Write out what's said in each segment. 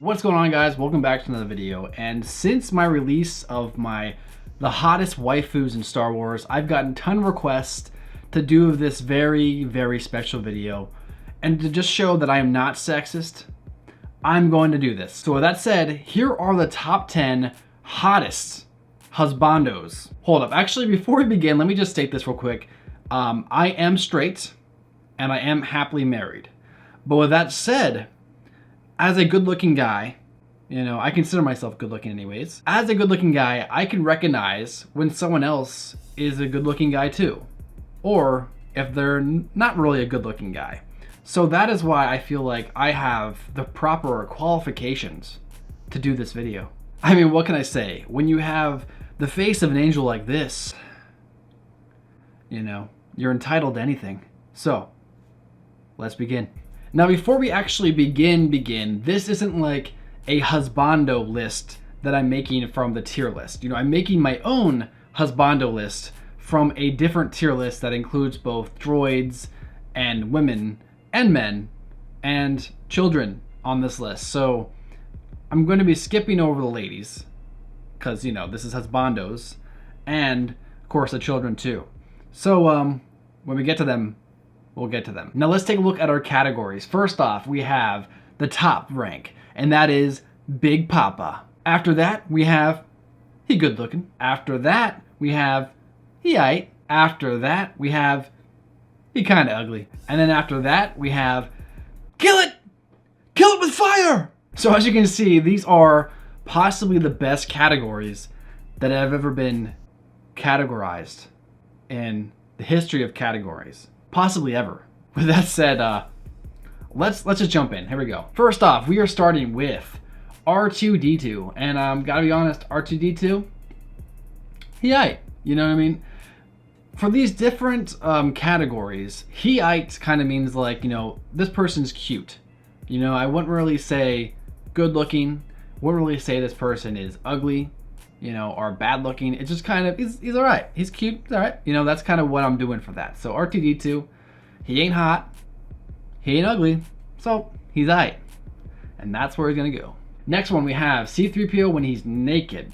What's going on, guys? Welcome back to another video. And since my release of the hottest waifus in Star Wars, I've gotten a ton of requests to do this very special video. And to just show that I am not sexist, I'm going to do this. So with that said, here are the top 10 hottest husbandos. Hold up, actually before we begin, let me just state this real quick. I am straight and I am happily married. But with that said, as a good-looking guy, you know, I consider myself good-looking anyways. As a good-looking guy, I can recognize when someone else is a good-looking guy too. Or if they're not really a good-looking guy. So that is why I feel like I have the proper qualifications to do this video. I mean, what can I say? When you have the face of an angel like this, you know, you're entitled to anything. So, let's begin. Now, before we actually begin, this isn't like a husbando list that I'm making from the tier list. You know, I'm making my own husbando list from a different tier list that includes both droids and women and men and children on this list. So I'm going to be skipping over the ladies because, you know, this is husbandos, and of course the children too. So when we get to them, we'll get to them. Now let's take a look at our categories. First off, we have the top rank, and that is Big Papa. After that, we have he good looking. After that, we have he aight. After that, we have he kind of ugly. And then after that, we have kill it! Kill it with fire! So as you can see, these are possibly the best categories that have ever been categorized in the history of categories. Possibly ever. With that said, let's just jump in. Here we go. First off, we are starting with R2-D2, and gotta be honest, R2-D2, he aight. You know what I mean? For these different categories, he aight kind of means like, you know, this person's cute. You know, I wouldn't really say good looking. Wouldn't really say this person is ugly, you know, or bad looking. It's just kind of, he's all right. He's cute, all right. You know, that's kind of what I'm doing for that. So R2-D2, he ain't hot, he ain't ugly, so he's aight. And that's where he's gonna go. Next one we have C-3PO when he's naked.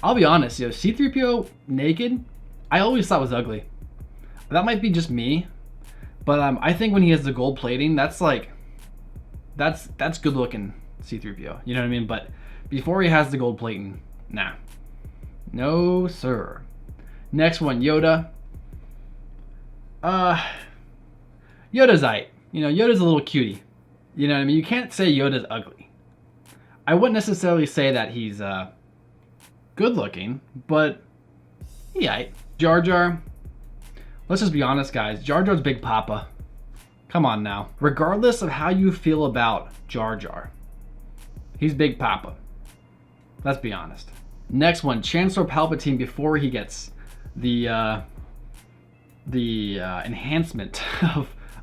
I'll be honest, you know, C-3PO naked, I always thought was ugly. That might be just me, but I think when he has the gold plating, that's like, that's good looking C-3PO. You know what I mean? But before he has the gold plating, nah, no sir. Next one, Yoda. Yoda's aight. You know, Yoda's a little cutie. You know what I mean? You can't say Yoda's ugly. I wouldn't necessarily say that he's good looking, but he aight. Jar Jar. Let's just be honest, guys. Jar Jar's Big Papa. Come on now. Regardless of how you feel about Jar Jar, he's Big Papa. Let's be honest. Next one, Chancellor Palpatine before he gets the enhancement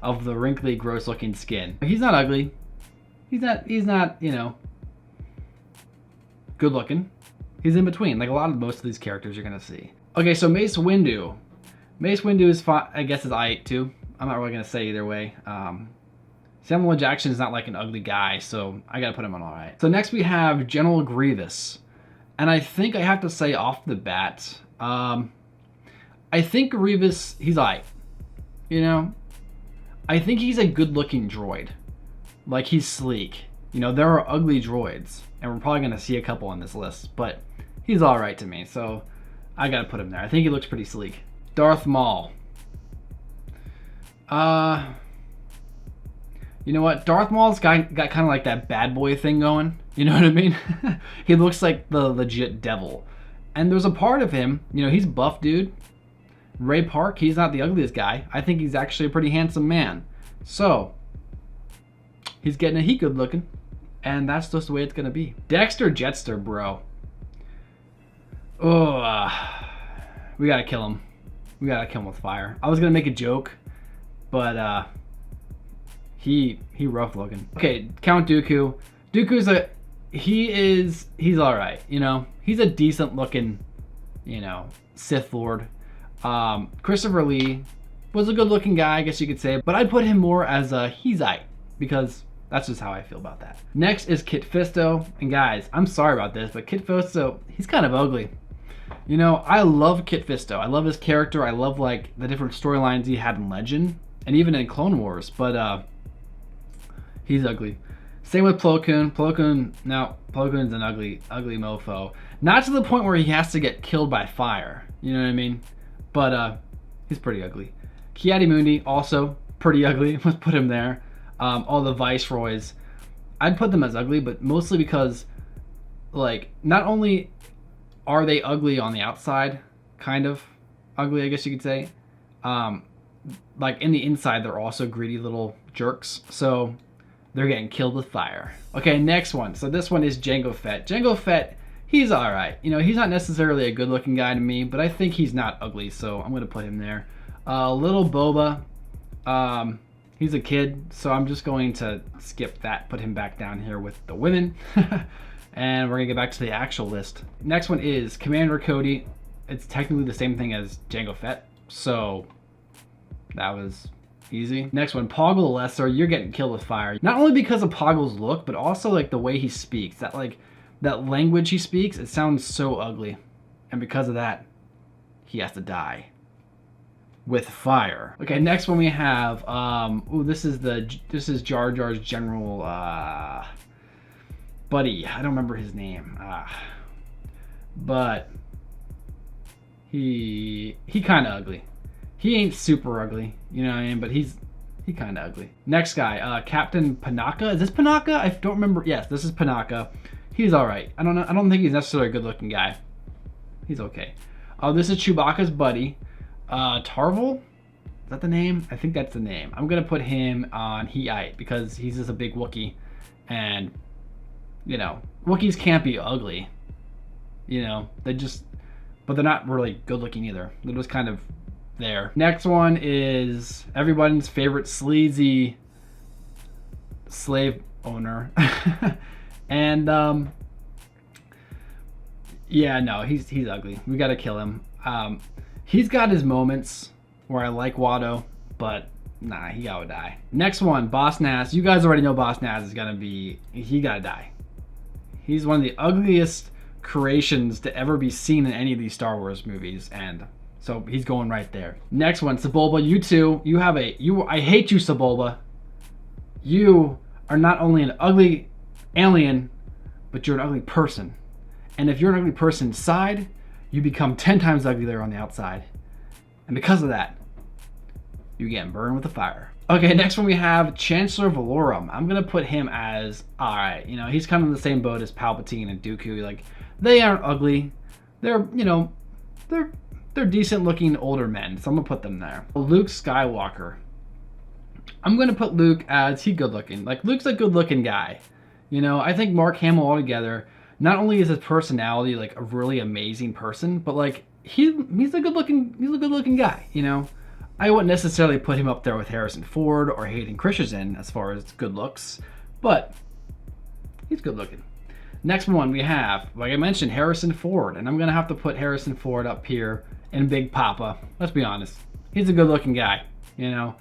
of the wrinkly, gross-looking skin. He's not ugly. He's not, you know, good-looking. He's in between, like most of these characters you're gonna see. Okay, so Mace Windu. Mace Windu is fine, I guess is aight too. I'm not really gonna say either way. Samuel L. Jackson is not like an ugly guy, so I gotta put him on alright. So next we have General Grievous. And I think I have to say off the bat, I think Grievous, he's aight. You know? I think he's a good looking droid. Like, he's sleek. You know, there are ugly droids, and we're probably gonna see a couple on this list, but he's alright to me, so I gotta put him there. I think he looks pretty sleek. Darth Maul. You know what? Darth Maul's got kind of like that bad boy thing going. You know what I mean? He looks like the legit devil. And there's a part of him, you know, he's a buff dude. Ray Park, he's not the ugliest guy. I think he's actually a pretty handsome man. So, he's getting he good looking. And that's just the way it's gonna be. Dexter Jetster, bro. Oh, we gotta kill him. We gotta kill him with fire. I was gonna make a joke, but he rough looking. Okay, Count Dooku. Dooku's he's all right. You know, he's a decent looking, you know, Sith Lord. Christopher Lee was a good looking guy, I guess you could say, but I'd put him more as a he's aight because That's just how I feel about that. Next is Kit Fisto. And guys, I'm sorry about this, but Kit Fisto, he's kind of ugly. You know, I love Kit Fisto. I love his character. I love like the different storylines he had in Legend and even in Clone Wars, but he's ugly. Same with Plo Koon. Plo Koon's an ugly mofo. Not to the point where he has to get killed by fire. You know what I mean? But he's pretty ugly. Ki-Adi-Mundi, also pretty ugly. Let's put him there. All the Viceroys, I'd put them as ugly, but mostly because, like, not only are they ugly on the outside, kind of ugly, I guess you could say, like in the inside, they're also greedy little jerks. So they're getting killed with fire. Okay, next one. So this one is Jango Fett. Jango Fett, he's all right. You know, he's not necessarily a good-looking guy to me, but I think he's not ugly, so I'm gonna put him there. Little Boba, he's a kid, so I'm just going to skip that, put him back down here with the women. And we're gonna get back to the actual list. Next one is Commander Cody. It's technically the same thing as Jango Fett, so that was easy. Next one, Poggle the Lesser. You're getting killed with fire. Not only because of Poggle's look, but also like the way he speaks. That language he speaks, it sounds so ugly. And because of that, he has to die with fire. Okay, next one we have, this is Jar Jar's general, buddy. I don't remember his name. But he kind of ugly. He ain't super ugly, you know what I mean? But he kind of ugly. Next guy, Captain Panaka. Is this Panaka? I don't remember. Yes, this is Panaka. He's all right. I don't think he's necessarily a good-looking guy. He's okay. This is Chewbacca's buddy, Tarvel. Is that the name? I think that's the name. I'm gonna put him on Hiite because he's just a big Wookiee, and you know, Wookiees can't be ugly. You know, but they're not really good-looking either. They're just kind of there. Next one is everyone's favorite sleazy slave owner. And yeah, no, he's ugly. We gotta kill him. He's got his moments where I like Watto, but nah, he gotta die. Next one, Boss Nass. You guys already know Boss Nass is gonna be, he gotta die. He's one of the ugliest creations to ever be seen in any of these Star Wars movies, and so he's going right there. Next one, Sebulba. You too. I hate you, Sebulba. You are not only an ugly alien, but you're an ugly person. And if you're an ugly person inside, you become 10 times uglier on the outside. And because of that, you get burned with the fire. Okay, next one we have Chancellor Valorum. I'm gonna put him as, all right, you know, he's kind of in the same boat as Palpatine and Dooku. Like, they aren't ugly. They're, you know, they're decent looking older men, so I'm gonna put them there. Luke Skywalker. I'm gonna put Luke as he good looking. Like, Luke's a good looking guy. You know, I think Mark Hamill altogether, not only is his personality like a really amazing person, but like he's a good looking guy, you know. I wouldn't necessarily put him up there with Harrison Ford or Hayden Christensen as far as good looks, but he's good looking. Next one we have, like I mentioned, Harrison Ford, and I'm gonna have to put Harrison Ford up here in Big Papa. Let's be honest, he's a good looking guy, you know.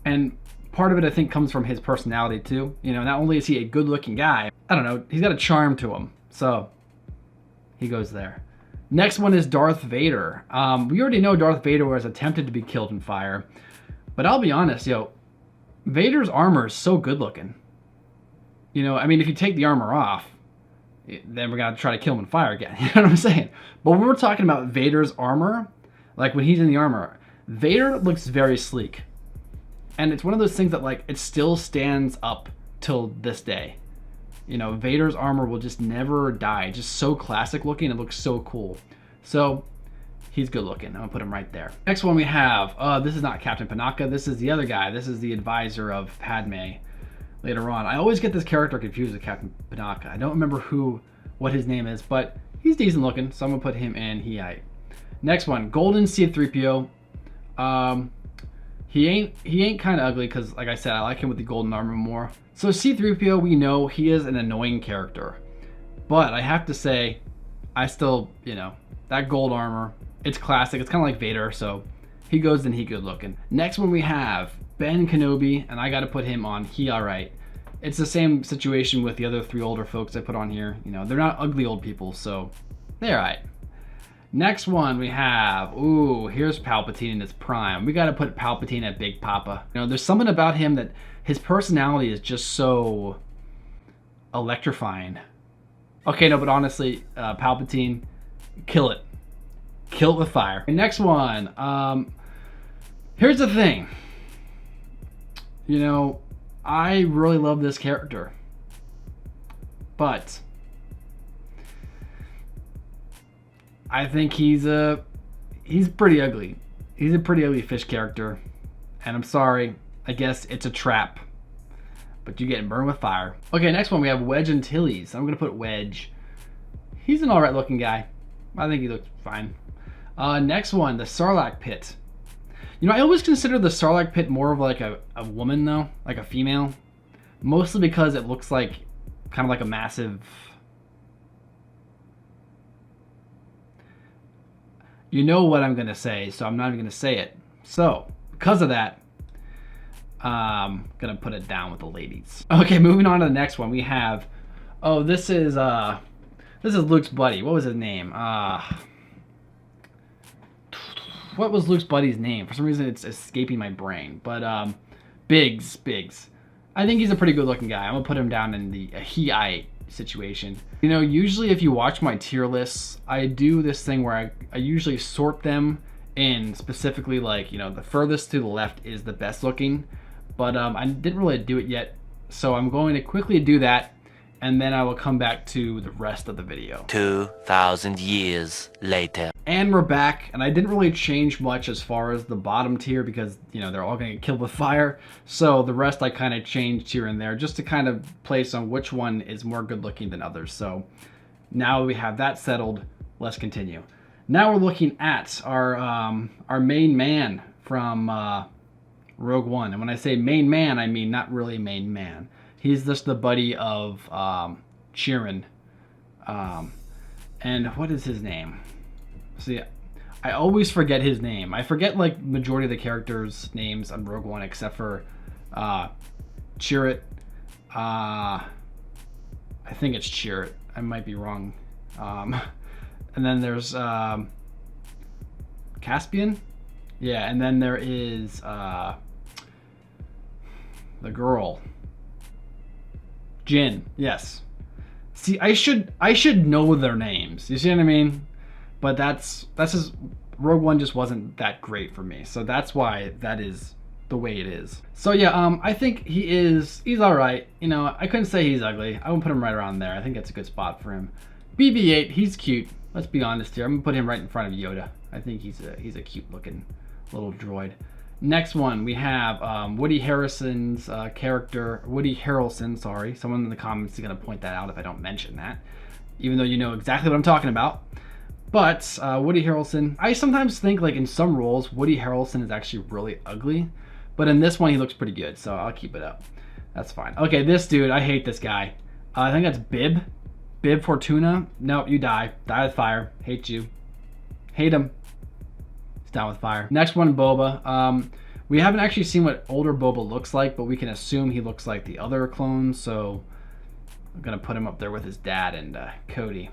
And part of it I think comes from his personality too. You know, not only is he a good looking guy, I don't know, he's got a charm to him. So he goes there. Next one is Darth Vader. We already know Darth Vader was attempted to be killed in fire, but I'll be honest, Vader's armor is so good looking. You know, I mean, if you take the armor off, then we're gonna try to kill him in fire again. You know what I'm saying? But when we're talking about Vader's armor, like when he's in the armor, Vader looks very sleek. And it's one of those things that like it still stands up till this day. You know, Vader's armor will just never die. It's just so classic looking. It looks so cool. So he's good looking. I'm gonna put him right there. Next one we have, this is not Captain Panaka. This is the other guy. This is the advisor of Padme later on. I always get this character confused with Captain Panaka. I don't remember what his name is, but he's decent looking. So I'm gonna put him in Hiite. Next one, Golden C-3PO. He ain't kind of ugly because, like I said, I like him with the golden armor more. So C-3PO, we know he is an annoying character, but I have to say, I still, you know, that gold armor, it's classic. It's kind of like Vader, so he goes, then he good looking. Next one we have Ben Kenobi, and I got to put him on he all right. It's the same situation with the other 3 older folks I put on here. You know, they're not ugly old people, so they're all right. Next one we have, ooh, here's Palpatine in his prime. We got to put Palpatine at Big Papa. You know, there's something about him that his personality is just so electrifying. Okay, no, but honestly, Palpatine, kill it. Kill it with fire. Next one, here's the thing. You know, I really love this character, but I think he's pretty ugly. He's a pretty ugly fish character, and I'm sorry, I guess it's a trap, but you're getting burned with fire. Okay, next one we have Wedge Antilles. I'm gonna put Wedge. He's an alright looking guy. I think he looks fine. Next one, the Sarlacc Pit. You know, I always consider the Sarlacc Pit more of like a woman though, like a female. Mostly because it looks like, kind of like a massive... You know what I'm gonna say, so I'm not even gonna say it. So, because of that, I'm gonna put it down with the ladies. Okay, moving on to the next one, we have... Oh, this is Luke's buddy. What was his name? What was Luke's buddy's name? For some reason, it's escaping my brain. But Biggs. I think he's a pretty good-looking guy. I'm gonna put him down in the he-I situation. You know, usually if you watch my tier lists, I do this thing where I usually sort them in specifically like, you know, the furthest to the left is the best looking. But I didn't really do it yet, so I'm going to quickly do that, and then I will come back to the rest of the video. 2,000 years later. And we're back, and I didn't really change much as far as the bottom tier because, you know, they're all gonna get killed with fire. So the rest I kind of changed here and there just to kind of place on which one is more good looking than others. So now we have that settled, let's continue. Now we're looking at our main man from Rogue One. And when I say main man, I mean not really main man. He's just the buddy of Cheerin. And what is his name? See, I always forget his name. I forget like majority of the characters' names on Rogue One except for Chirrut. I think it's Chirrut. I might be wrong. And then there's Caspian. Yeah, and then there is the girl. Jin. Yes. See, I should know their names. You see what I mean? But that's just, Rogue One just wasn't that great for me. So that's why that is the way it is. So yeah, I think he's all right. You know, I couldn't say he's ugly. I would put him right around there. I think that's a good spot for him. BB-8, he's cute. Let's be honest here. I'm gonna put him right in front of Yoda. I think he's a cute looking little droid. Next one, we have Woody Harrelson's character. Woody Harrelson, sorry. Someone in the comments is gonna point that out if I don't mention that, even though you know exactly what I'm talking about. But Woody Harrelson, I sometimes think like in some roles, Woody Harrelson is actually really ugly. But in this one, he looks pretty good, so I'll keep it up. That's fine. Okay, this dude, I hate this guy. I think that's Bib. Bib Fortuna. Nope, you die. Die with fire. Hate you. Hate him. He's down with fire. Next one, Boba. We haven't actually seen what older Boba looks like, but we can assume he looks like the other clones, so I'm going to put him up there with his dad and Cody.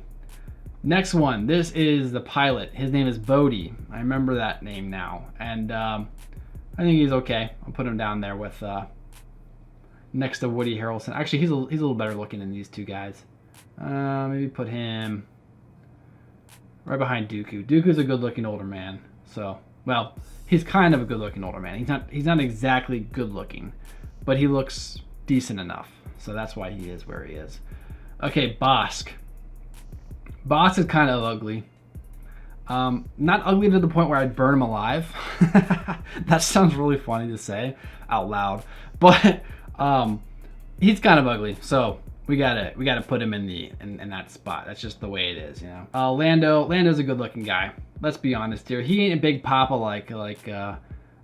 Next one, this is the pilot. His name is Bodhi. I remember that name now. And I think he's okay. I'll put him down there with next to Woody Harrelson. Actually, he's a little better looking than these two guys. Maybe put him right behind Dooku. Dooku's a good looking older man. So, well, he's kind of a good looking older man. He's not exactly good looking, but he looks decent enough. So that's why he is where he is. Okay, Bossk. Bossk is kind of ugly. Not ugly to the point where I'd burn him alive. That sounds really funny to say out loud, but he's kind of ugly. So we gotta put him in that spot. That's just the way it is, you know. Lando's a good looking guy. Let's be honest here. He ain't a big papa like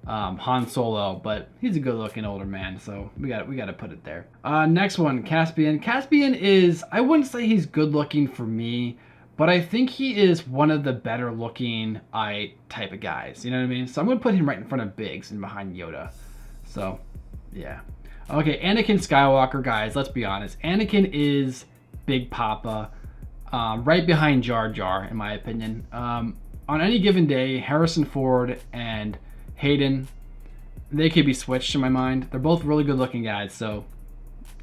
Han Solo, but he's a good looking older man, so we gotta put it there. Next one, Caspian. Caspian is, I wouldn't say he's good looking for me, but I think he is one of the better looking type of guys. You know what I mean? So I'm going to put him right in front of Biggs and behind Yoda. So, yeah. Okay, Anakin Skywalker, guys, let's be honest. Anakin is Big Papa, right behind Jar Jar, in my opinion. On any given day, Harrison Ford and Hayden, they could be switched in my mind. They're both really good looking guys, so,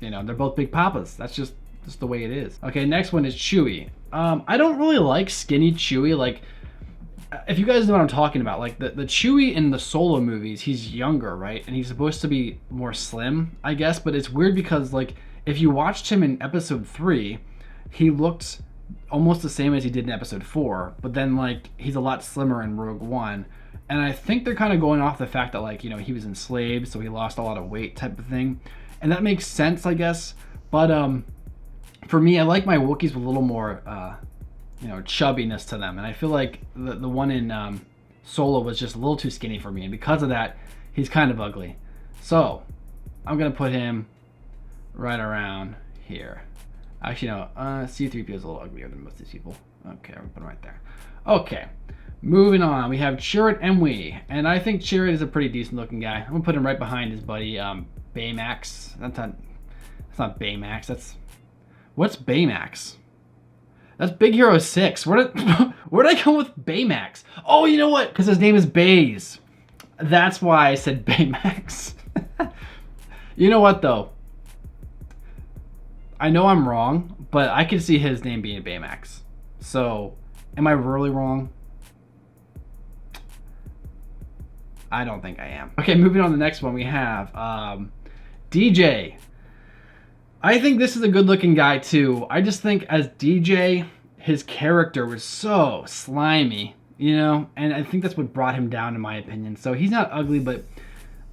you know, they're both Big Papas. That's just the way it is. Okay, next one is Chewie. I don't really like skinny Chewie. Like, if you guys know what I'm talking about, like the Chewie in the Solo movies, he's younger, right? And he's supposed to be more slim, I guess. But it's weird because, like, if you watched him in Episode 3, he looked almost the same as he did in Episode 4. But then, like, he's a lot slimmer in Rogue One. And I think they're kind of going off the fact that, like, you know, he was enslaved, so he lost a lot of weight type of thing. And that makes sense, I guess. But for me, I like my Wookiees with a little more, you know, chubbiness to them. And I feel like the one in Solo was just a little too skinny for me. And because of that, he's kind of ugly. So I'm going to put him right around here. Actually, no, C-3PO is a little uglier than most of these people. Okay, I'm going to put him right there. Okay, moving on. We have Chirrut Îmwe. And I think Chirrut is a pretty decent looking guy. I'm going to put him right behind his buddy Baymax. That's not Baymax. What's Baymax? That's Big Hero 6. Where'd I go with Baymax? Oh, you know what? Because his name is Baze. That's why I said Baymax. You know what, though? I know I'm wrong, but I can see his name being Baymax. So, am I really wrong? I don't think I am. Okay, moving on to the next one, we have DJ. I think this is a good looking guy too. I just think as DJ, his character was so slimy, you know, and I think that's what brought him down in my opinion. So he's not ugly, but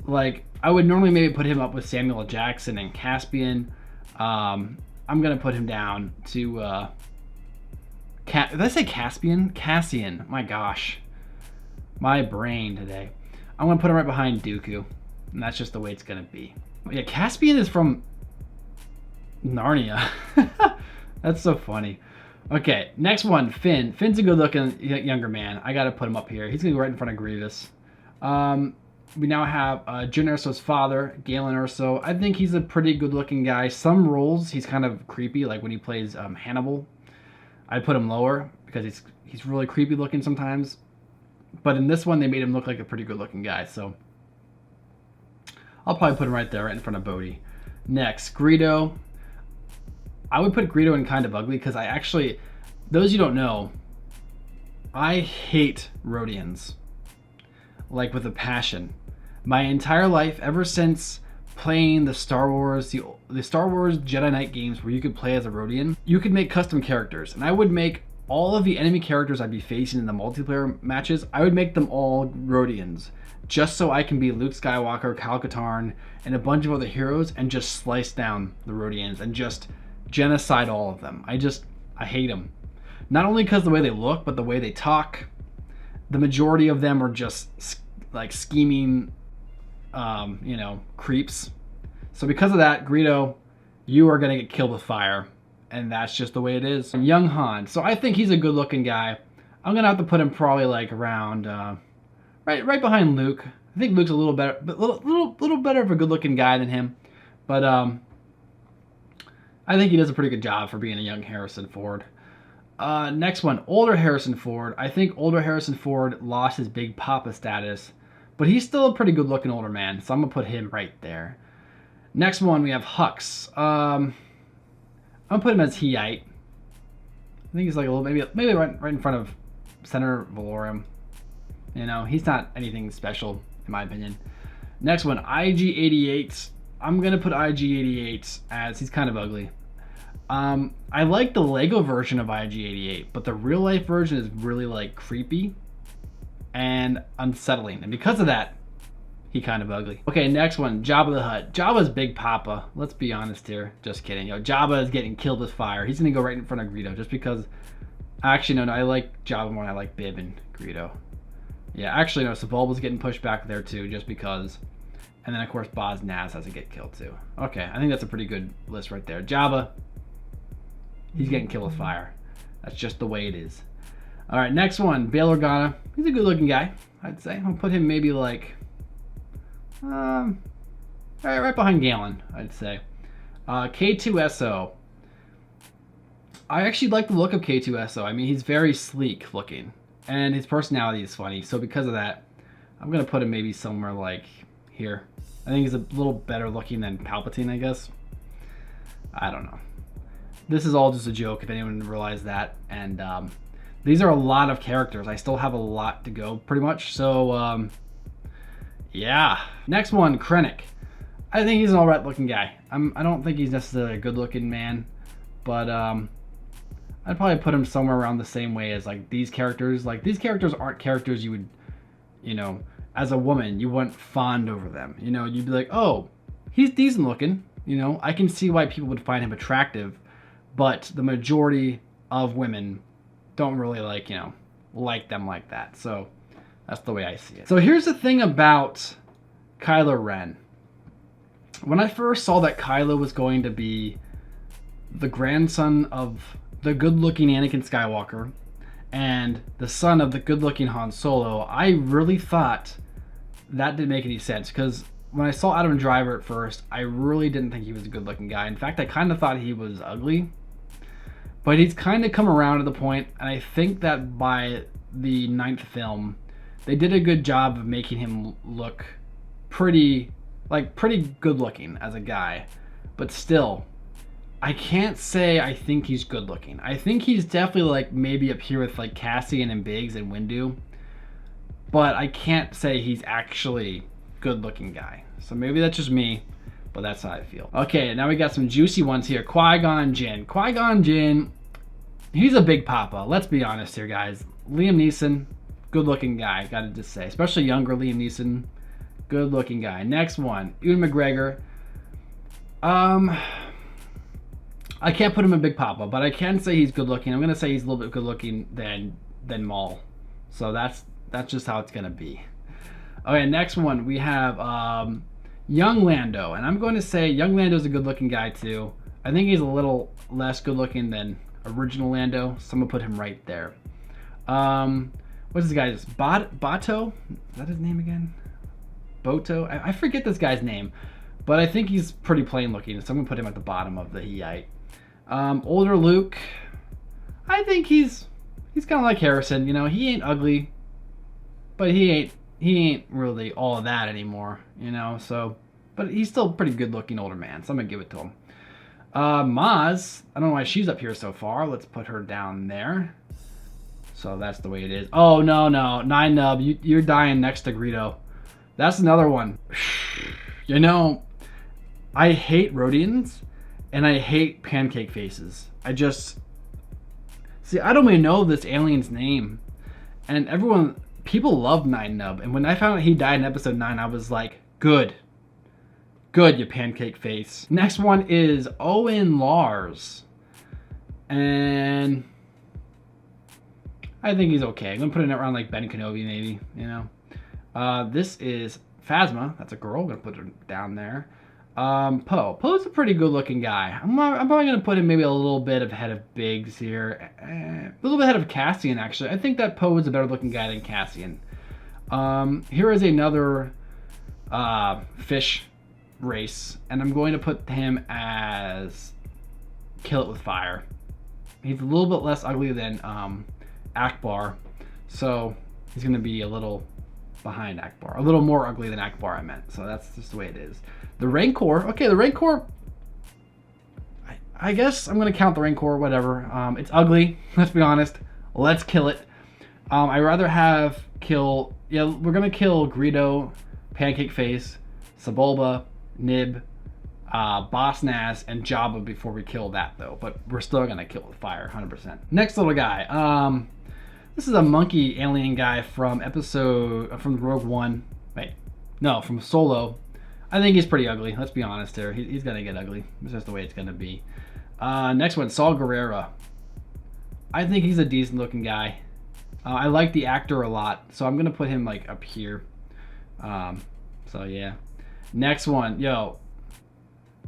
like I would normally maybe put him up with Samuel L. Jackson and Caspian. I'm gonna put him down to did I say Caspian? Cassian. My gosh. My brain today. I'm gonna put him right behind Dooku. And that's just the way it's gonna be. Yeah, Caspian is from Narnia. That's so funny. Okay, next one, Finn. Finn's a good looking younger man. I gotta put him up here. He's gonna go right in front of Grievous. We now have Jyn Erso's father, Galen Erso. I think he's a pretty good looking guy. Some roles he's kind of creepy, like when he plays Hannibal. I'd put him lower because he's really creepy looking sometimes. But in this one, they made him look like a pretty good looking guy. So I'll probably put him right there, right in front of Bodhi. Next, Greedo. I would put Greedo in kind of ugly because I actually, those you don't know, I hate Rhodians. Like with a passion. My entire life, ever since playing the Star Wars, the Star Wars Jedi Knight games where you could play as a Rhodian, you could make custom characters. And I would make all of the enemy characters I'd be facing in the multiplayer matches, I would make them all Rhodians. Just so I can be Luke Skywalker, Kyle Katarn, and a bunch of other heroes and just slice down the Rhodians and just genocide all of them. I hate them. Not only because of the way they look, but the way they talk. The majority of them are just like scheming, you know, creeps. So because of that, Greedo, you are going to get killed with fire. And that's just the way it is. And young Han. So I think he's a good looking guy. I'm going to have to put him probably like around, right behind Luke. I think Luke's a little better, but little better of a good looking guy than him. But I think he does a pretty good job for being a young Harrison Ford. Next one, older Harrison Ford. I think older Harrison Ford lost his Big Papa status, but he's still a pretty good looking older man, so I'm gonna put him right there. Next one, we have Hux. I'm gonna put him as Hiite. I think he's like a little, maybe right in front of Senator Valorum. You know, he's not anything special in my opinion. Next one, IG-88. I'm gonna put IG-88 as he's kind of ugly. I like the Lego version of IG-88, but the real life version is really like creepy and unsettling, and because of that, he kind of ugly. Okay, next one, Jabba the Hutt. Jabba's Big Papa. Let's be honest here. Just kidding. Jabba is getting killed with fire. He's gonna go right in front of Greedo just because. Actually, no, I like Jabba more than I like Bib and Greedo. Yeah, actually, no, Sebulba's getting pushed back there too, just because. And then, of course, Boz Nass has to get killed too. Okay, I think that's a pretty good list right there. Jabba, he's getting killed with fire. That's just the way it is. All right, next one, Bail Organa. He's a good-looking guy, I'd say. I'll put him maybe like, right behind Galen, I'd say. K2SO. I actually like the look of K2SO. I mean, he's very sleek looking, and his personality is funny. So because of that, I'm gonna put him maybe somewhere like here. I think he's a little better looking than Palpatine, I guess. I don't know. This is all just a joke, if anyone realized that. And these are a lot of characters. I still have a lot to go, pretty much. So, yeah. Next one, Krennic. I think he's an alright looking guy. I don't think he's necessarily a good looking man, but I'd probably put him somewhere around the same way as like these characters. Like, these characters aren't characters you would, you know, as a woman, you wouldn't fawn over them. You know, you'd be like, oh, he's decent looking. You know, I can see why people would find him attractive, but the majority of women don't really like, you know, like them like that. So that's the way I see it. So here's the thing about Kylo Ren. When I first saw that Kylo was going to be the grandson of the good-looking Anakin Skywalker and the son of the good-looking Han Solo, I really thought that didn't make any sense, because when I saw Adam Driver at first, I really didn't think he was a good-looking guy. In fact, I kind of thought he was ugly. But he's kind of come around to the point, and I think that by the 9th film, they did a good job of making him look pretty good-looking as a guy. But still, I can't say I think he's good-looking. I think he's definitely like maybe up here with like Cassian and Biggs and Windu. But I can't say he's actually good-looking guy. So maybe that's just me, but that's how I feel. Okay, now we got some juicy ones here. Qui-Gon Jinn. Qui-Gon Jinn, he's a big papa. Let's be honest here, guys. Liam Neeson, good-looking guy, gotta just say. Especially younger Liam Neeson, good-looking guy. Next one, Ewan McGregor. I can't put him in big papa, but I can say he's good-looking. I'm gonna say he's a little bit good-looking than Maul. So that's just how it's gonna be. Okay, next one we have young Lando, and I'm going to say young Lando's a good-looking guy too. I think he's a little less good-looking than original Lando, so I'm gonna put him right there. What's this guy's Bato? Is that his name again? Boto? I forget this guy's name, but I think he's pretty plain looking, so I'm gonna put him at the bottom of the Eite. Older Luke, I think he's kind of like Harrison. You know, he ain't ugly, but he ain't really all of that anymore, you know, so, but he's still a pretty good looking older man, so I'm gonna give it to him. Maz, I don't know why she's up here so far. Let's put her down there. So that's the way it is. Oh, no, Nine Nub, you're dying next to Greedo. That's another one. You know, I hate Rhodians, and I hate pancake faces. I don't even know this alien's name, and people love Nine Nub, and when I found out he died in episode 9, I was like, good, you pancake face. Next one is Owen Lars, and I think he's okay. I'm gonna put it around like Ben Kenobi, maybe, you know. This is Phasma, that's a girl, I'm gonna put her down there. Poe's a pretty good looking guy. I'm probably gonna put him maybe a little bit ahead of Biggs here, a little bit ahead of Cassian actually. I think that Poe is a better looking guy than Cassian. Here is another fish race, and I'm going to put him as Kill It With Fire. He's a little bit less ugly than Akbar, so he's gonna be a little behind Akbar, a little more ugly than Akbar I meant, so that's just the way it is. The Rancor, okay, the Rancor, I guess I'm gonna count the Rancor, whatever. It's ugly, let's be honest. Let's kill it. I'd rather we're gonna kill Greedo, Pancake Face, Sebulba, Nib, Boss Nass, and Jabba before we kill that though, but we're still gonna kill with fire, 100%. Next little guy, this is a monkey alien guy from Rogue One. Wait, no, from Solo. I think he's pretty ugly. Let's be honest here. He's gonna get ugly. It's just the way it's gonna be. Next one, Saul Guerrero. I think he's a decent looking guy. I like the actor a lot, so I'm gonna put him like up here. So yeah. Next one, yo.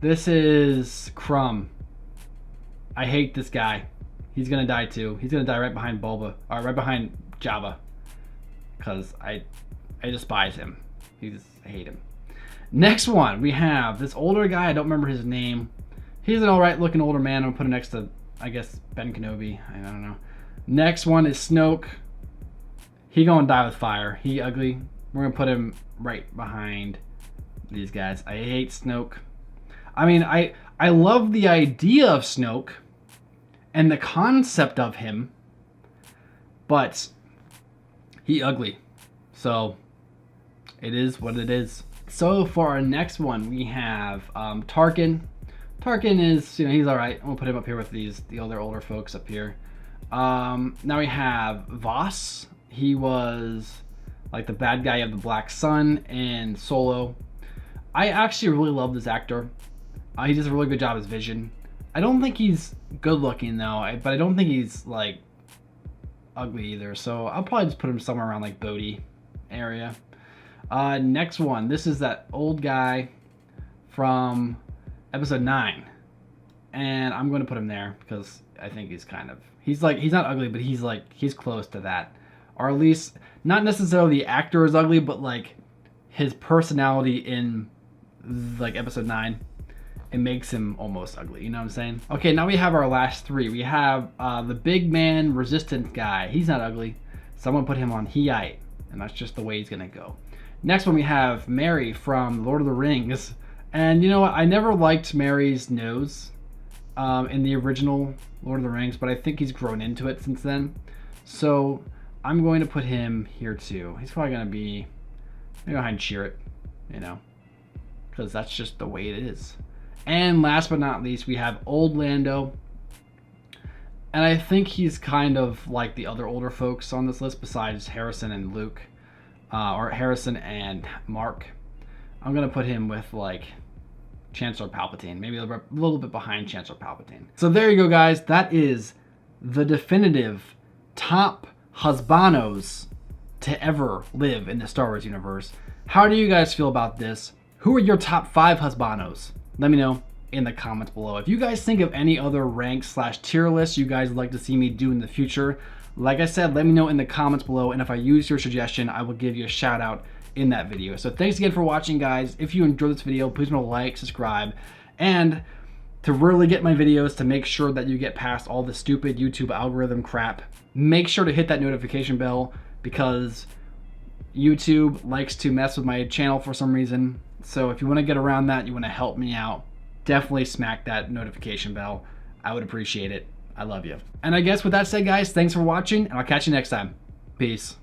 This is Crumb. I hate this guy. He's gonna die too. He's gonna die right behind Bulba, or right behind Jabba, because I despise him. I hate him. Next one, we have this older guy. I don't remember his name. He's an alright looking older man. I'm gonna put him next to, I guess, Ben Kenobi. I don't know. Next one is Snoke. He gonna die with fire. He ugly. We're gonna put him right behind these guys. I hate Snoke. I mean, I love the idea of Snoke and the concept of him, but he ugly. So it is what it is. So for our next one, we have Tarkin. Tarkin is, he's all right. I'm gonna put him up here with the older folks up here. Now we have Voss. He was like the bad guy of the Black Sun and Solo. I actually really love this actor. He does a really good job as Vision. I don't think he's good looking though, but I don't think he's like ugly either. So I'll probably just put him somewhere around like Bodhi area. Next one, this is that old guy from episode 9, and I'm going to put him there because I think he's not ugly, but he's close to that, or at least not necessarily the actor is ugly, but like his personality in like episode 9, it makes him almost ugly. You know what I'm saying? Okay, now we have our last three. We have the big man resistant guy. He's not ugly. Someone put him on Hiite, and that's just the way he's gonna go. Next one, we have Mary from Lord of the Rings. And you know what? I never liked Mary's nose in the original Lord of the Rings, but I think he's grown into it since then. So I'm going to put him here too. He's probably going to be behind Chirrut, because that's just the way it is. And last but not least, we have old Lando. And I think he's kind of like the other older folks on this list besides Harrison and Luke. Or Harrison and Mark. I'm going to put him with like Chancellor Palpatine, maybe a little bit behind Chancellor Palpatine. So there you go, guys. That is the definitive top Husbandos to ever live in the Star Wars universe. How do you guys feel about this? Who are your top 5 Husbandos? Let me know in the comments below. If you guys think of any other rank/tier lists you guys would like to see me do in the future, like I said, let me know in the comments below, and if I use your suggestion, I will give you a shout out in that video. So thanks again for watching, guys. If you enjoyed this video, please remember to like, subscribe, and to really get my videos, to make sure that you get past all the stupid YouTube algorithm crap, make sure to hit that notification bell, because YouTube likes to mess with my channel for some reason. So if you want to get around that, you want to help me out, definitely smack that notification bell. I would appreciate it. I love you. And I guess with that said, guys, thanks for watching, and I'll catch you next time. Peace.